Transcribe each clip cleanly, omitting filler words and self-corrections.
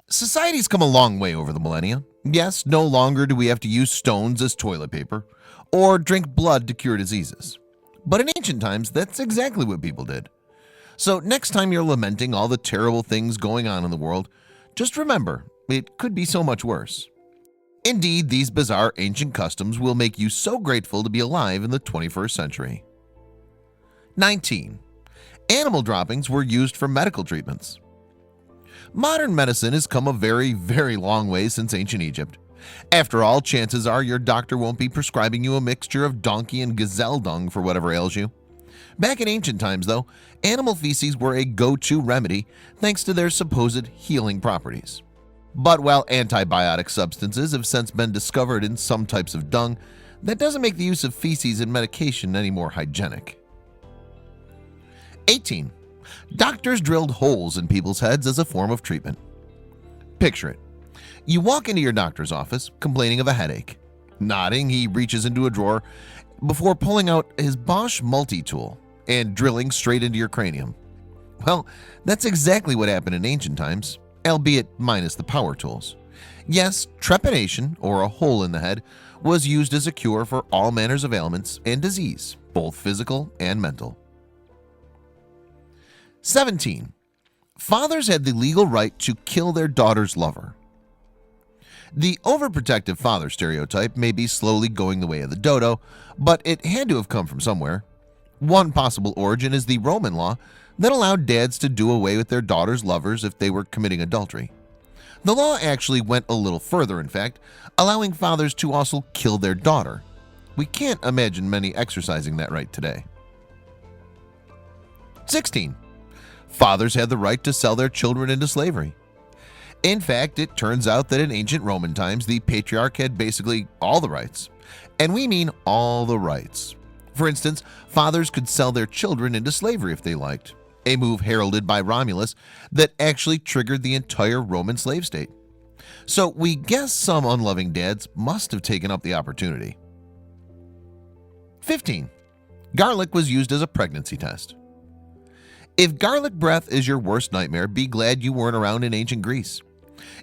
Society's come a long way over the millennia. Yes, no longer do we have to use stones as toilet paper or drink blood to cure diseases. But in ancient times, that's exactly what people did. So next time you're lamenting all the terrible things going on in the world, just remember, it could be so much worse. Indeed, these bizarre ancient customs will make you so grateful to be alive in the 21st century. 19. Animal droppings were used for medical treatments. Modern medicine has come a very, very long way since ancient Egypt. After all, chances are your doctor won't be prescribing you a mixture of donkey and gazelle dung for whatever ails you. Back in ancient times, though, animal feces were a go-to remedy thanks to their supposed healing properties. But while antibiotic substances have since been discovered in some types of dung, that doesn't make the use of feces in medication any more hygienic. 18. Doctors drilled holes in people's heads as a form of treatment. Picture it. You walk into your doctor's office complaining of a headache. Nodding, he reaches into a drawer before pulling out his Bosch multi-tool and drilling straight into your cranium. Well, that's exactly what happened in ancient times, albeit minus the power tools. Yes, trepanation, or a hole in the head, was used as a cure for all manners of ailments and disease, both physical and mental. 17. Fathers had the legal right to kill their daughter's lover. The overprotective father stereotype may be slowly going the way of the dodo, but it had to have come from somewhere. One possible origin is the Roman law that allowed dads to do away with their daughters' lovers if they were committing adultery. The law actually went a little further, in fact, allowing fathers to also kill their daughter. We can't imagine many exercising that right today. 16. Fathers had the right to sell their children into slavery. In fact, it turns out that in ancient Roman times, the patriarch had basically all the rights. And we mean all the rights. For instance, fathers could sell their children into slavery if they liked, a move heralded by Romulus that actually triggered the entire Roman slave state. So we guess some unloving dads must have taken up the opportunity. 15. Garlic was used as a pregnancy test. If garlic breath is your worst nightmare, be glad you weren't around in ancient Greece.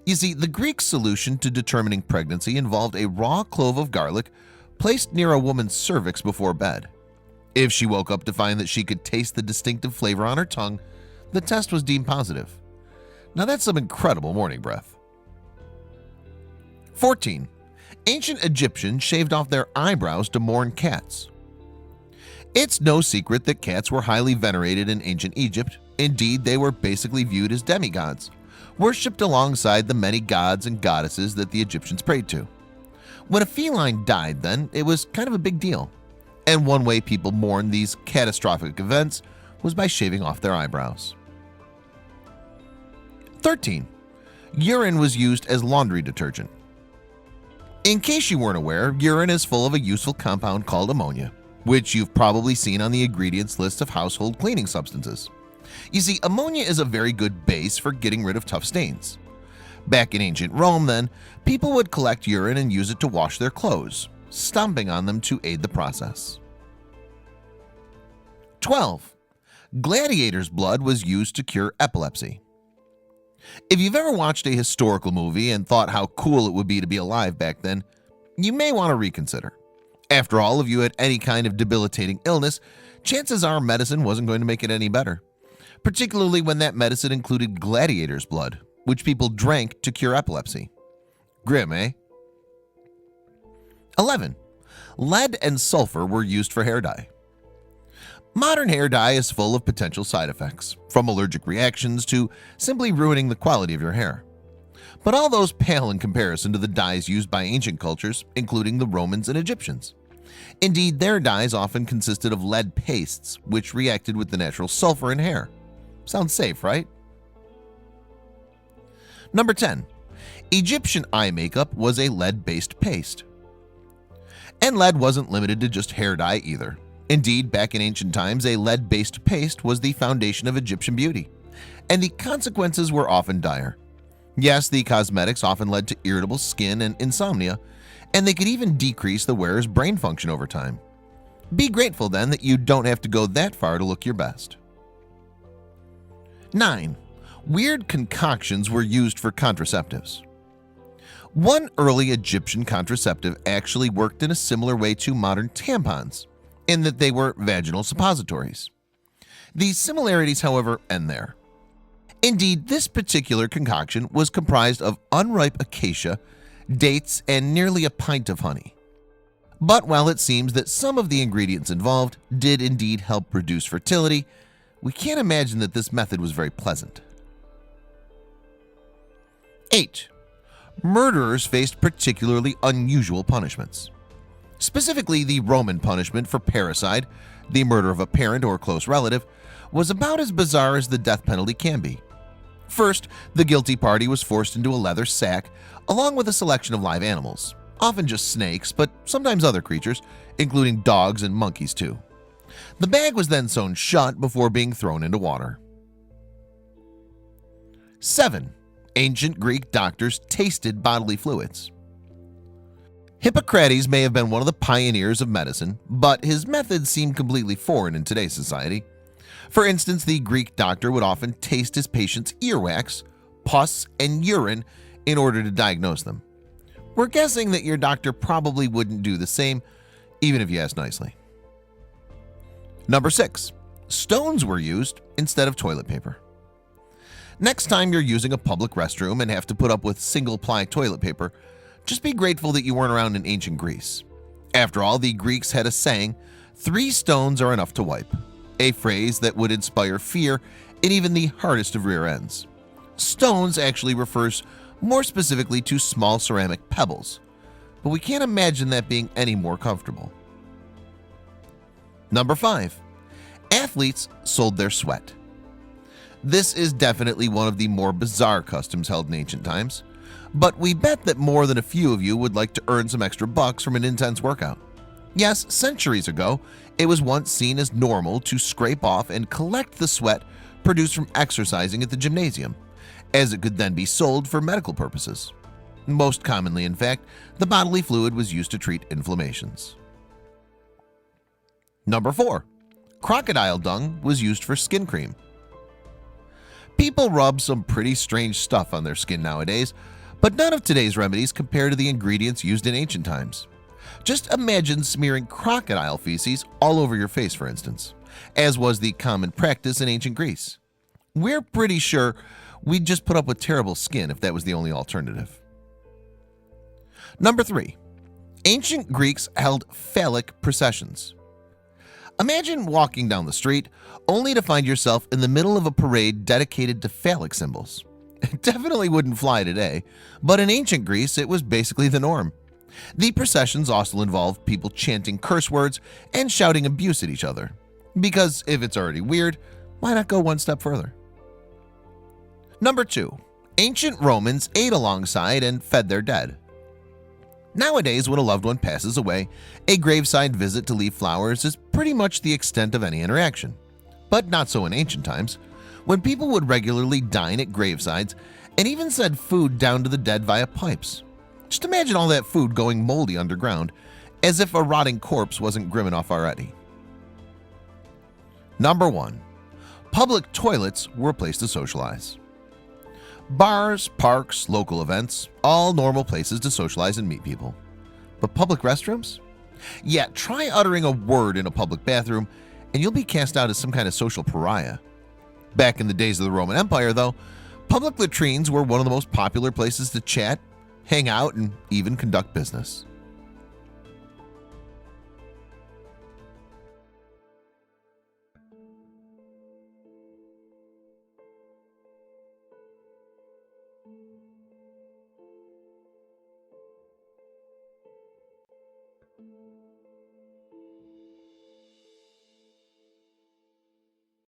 You see, the Greek solution to determining pregnancy involved a raw clove of garlic placed near a woman's cervix before bed. If she woke up to find that she could taste the distinctive flavor on her tongue, the test was deemed positive. Now that's some incredible morning breath. 14. Ancient Egyptians shaved off their eyebrows to mourn cats. It's no secret that cats were highly venerated in ancient Egypt. Indeed, they were basically viewed as demigods, worshipped alongside the many gods and goddesses that the Egyptians prayed to. When a feline died then, it was kind of a big deal. And one way people mourned these catastrophic events was by shaving off their eyebrows. 13. Urine was used as laundry detergent. In case you weren't aware, urine is full of a useful compound called ammonia, which you've probably seen on the ingredients list of household cleaning substances. You see, ammonia is a very good base for getting rid of tough stains. Back in ancient Rome then, people would collect urine and use it to wash their clothes, stomping on them to aid the process. 12. Gladiators' blood was used to cure epilepsy. If you've ever watched a historical movie and thought how cool it would be to be alive back then, you may want to reconsider. After all, if you had any kind of debilitating illness, chances are medicine wasn't going to make it any better, particularly when that medicine included gladiators' blood, which people drank to cure epilepsy. Grim, eh? 11. Lead and sulfur were used for hair dye. Modern hair dye is full of potential side effects, from allergic reactions to simply ruining the quality of your hair. But all those pale in comparison to the dyes used by ancient cultures, including the Romans and Egyptians. Indeed, their dyes often consisted of lead pastes, which reacted with the natural sulfur in hair. Sounds safe, right? Number 10. Egyptian eye makeup was a lead-based paste. And lead wasn't limited to just hair dye either. Indeed, back in ancient times, a lead-based paste was the foundation of Egyptian beauty, and the consequences were often dire. Yes, the cosmetics often led to irritable skin and insomnia, and they could even decrease the wearer's brain function over time. Be grateful then that you don't have to go that far to look your best. 9. weird concoctions were used for contraceptives. One early Egyptian contraceptive actually worked in a similar way to modern tampons, in that they were vaginal suppositories. These similarities, however, end there. Indeed, this particular concoction was comprised of unripe acacia, dates, and nearly a pint of honey. But while it seems that some of the ingredients involved did indeed help reduce fertility, we can't imagine that this method was very pleasant. 8. Murderers faced particularly unusual punishments. Specifically, the Roman punishment for parricide, the murder of a parent or close relative, was about as bizarre as the death penalty can be. First, the guilty party was forced into a leather sack along with a selection of live animals, often just snakes, but sometimes other creatures, including dogs and monkeys too. The bag was then sewn shut before being thrown into water. 7. Ancient Greek doctors tasted bodily fluids. Hippocrates may have been one of the pioneers of medicine, but his methods seem completely foreign in today's society. For instance, the Greek doctor would often taste his patient's earwax, pus, and urine in order to diagnose them. We're guessing that your doctor probably wouldn't do the same, even if you ask nicely. Number 6. Stones were used instead of toilet paper. Next time you're using a public restroom and have to put up with single-ply toilet paper, just be grateful that you weren't around in ancient Greece. After all, the Greeks had a saying, 3 stones are enough to wipe, a phrase that would inspire fear in even the hardest of rear ends. Stones actually refers more specifically to small ceramic pebbles, but we can't imagine that being any more comfortable. Number 5. Athletes sold their sweat. This is definitely one of the more bizarre customs held in ancient times, but we bet that more than a few of you would like to earn some extra bucks from an intense workout. Yes, centuries ago, it was once seen as normal to scrape off and collect the sweat produced from exercising at the gymnasium, as it could then be sold for medical purposes. Most commonly, in fact, the bodily fluid was used to treat inflammations. Number 4. Crocodile dung was used for skin cream. People rub some pretty strange stuff on their skin nowadays, but none of today's remedies compare to the ingredients used in ancient times. Just imagine smearing crocodile feces all over your face, for instance, as was the common practice in ancient Greece. We're pretty sure we'd just put up with terrible skin if that was the only alternative. Number 3. Ancient Greeks held phallic processions. Imagine walking down the street only to find yourself in the middle of a parade dedicated to phallic symbols. It definitely wouldn't fly today, but in ancient Greece it was basically the norm. The processions also involved people chanting curse words and shouting abuse at each other, because if it's already weird, why not go one step further? Number 2. Ancient Romans ate alongside and fed their dead. Nowadays, when a loved one passes away, a graveside visit to leave flowers is pretty much the extent of any interaction. But not so in ancient times, when people would regularly dine at gravesides and even send food down to the dead via pipes. Just imagine all that food going moldy underground, as if a rotting corpse wasn't grim enough already. Number 1. Public toilets were a place to socialize. Bars, parks, local events, all normal places to socialize and meet people. But public restrooms? Yeah, try uttering a word in a public bathroom and you'll be cast out as some kind of social pariah. Back in the days of the Roman Empire, though, public latrines were one of the most popular places to chat, hang out, and even conduct business.